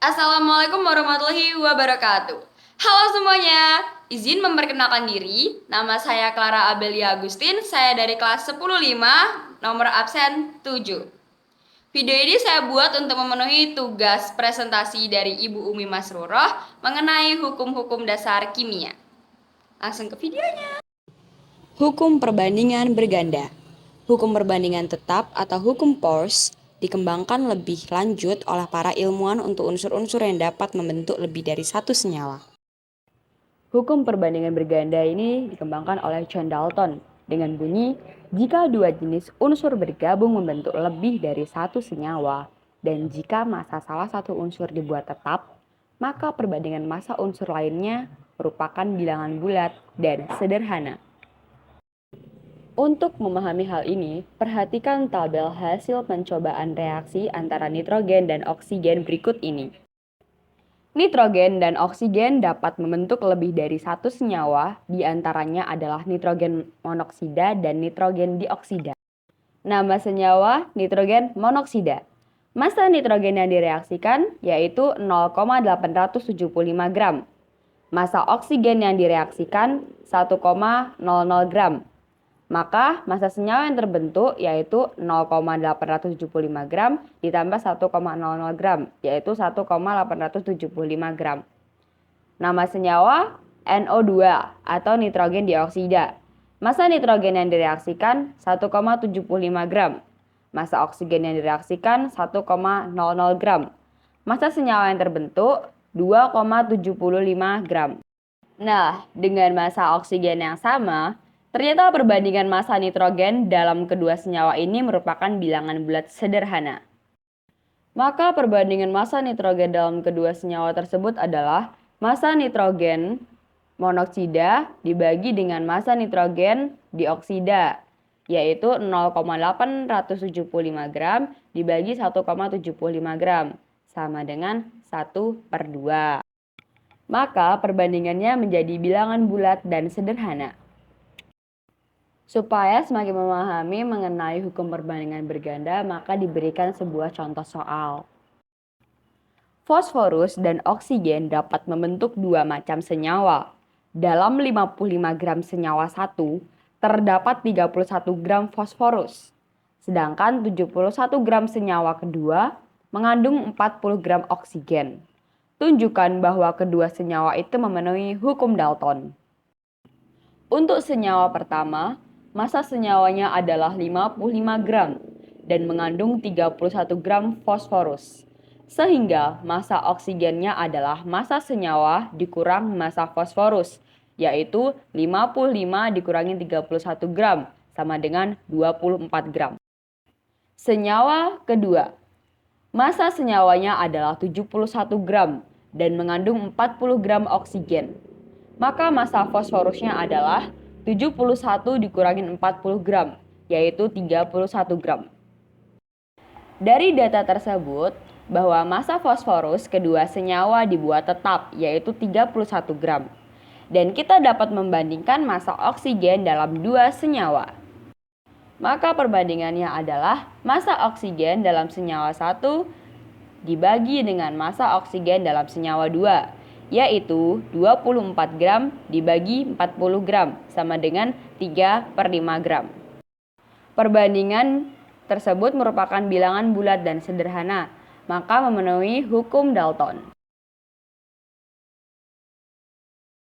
Assalamualaikum warahmatullahi wabarakatuh. Halo semuanya, izin memperkenalkan diri. Nama saya Clara Abelia Agustin, saya dari kelas 10.5, nomor absen 7. Video ini saya buat untuk memenuhi tugas presentasi dari Ibu Umi Masruroh mengenai hukum-hukum dasar kimia. Langsung ke videonya. Hukum perbandingan berganda. Hukum perbandingan tetap atau hukum Peirce dikembangkan lebih lanjut oleh para ilmuwan untuk unsur-unsur yang dapat membentuk lebih dari satu senyawa. Hukum perbandingan berganda ini dikembangkan oleh John Dalton dengan bunyi, jika dua jenis unsur bergabung membentuk lebih dari satu senyawa, dan jika massa salah satu unsur dibuat tetap, maka perbandingan massa unsur lainnya merupakan bilangan bulat dan sederhana. Untuk memahami hal ini, perhatikan tabel hasil pencobaan reaksi antara nitrogen dan oksigen berikut ini. Nitrogen dan oksigen dapat membentuk lebih dari satu senyawa, di antaranya adalah nitrogen monoksida dan nitrogen dioksida. Nama senyawa nitrogen monoksida. Massa nitrogen yang direaksikan yaitu 0,875 gram. Massa oksigen yang direaksikan 1,00 gram. Maka massa senyawa yang terbentuk yaitu 0,875 gram ditambah 1,00 gram, yaitu 1,875 gram. Nama senyawa NO2 atau nitrogen dioksida. Massa nitrogen yang direaksikan 1,75 gram. Massa oksigen yang direaksikan 1,00 gram. Massa senyawa yang terbentuk 2,75 gram. Nah, dengan massa oksigen yang sama, ternyata perbandingan massa nitrogen dalam kedua senyawa ini merupakan bilangan bulat sederhana. Maka perbandingan massa nitrogen dalam kedua senyawa tersebut adalah massa nitrogen monoksida dibagi dengan massa nitrogen dioksida, yaitu 0,875 gram dibagi 1,75 gram, sama dengan 1/2. Maka perbandingannya menjadi bilangan bulat dan sederhana. Supaya semakin memahami mengenai hukum perbandingan berganda, maka diberikan sebuah contoh soal. Fosforus dan oksigen dapat membentuk dua macam senyawa. Dalam 55 gram senyawa satu, terdapat 31 gram fosforus. Sedangkan 71 gram senyawa kedua mengandung 40 gram oksigen. Tunjukkan bahwa kedua senyawa itu memenuhi hukum Dalton. Untuk senyawa pertama, massa senyawanya adalah 55 gram dan mengandung 31 gram fosforus. Sehingga massa oksigennya adalah massa senyawa dikurang massa fosforus, yaitu 55 dikurangi 31 gram sama dengan 24 gram. Senyawa kedua, massa senyawanya adalah 71 gram dan mengandung 40 gram oksigen. Maka massa fosforusnya adalah 71 dikurangi 40 gram, yaitu 31 gram. Dari data tersebut, bahwa massa fosforus kedua senyawa dibuat tetap, yaitu 31 gram. Dan kita dapat membandingkan massa oksigen dalam dua senyawa. Maka perbandingannya adalah massa oksigen dalam senyawa 1 dibagi dengan massa oksigen dalam senyawa 2, yaitu 24 gram dibagi 40 gram sama dengan 3/5 gram. Perbandingan tersebut merupakan bilangan bulat dan sederhana, maka memenuhi hukum Dalton.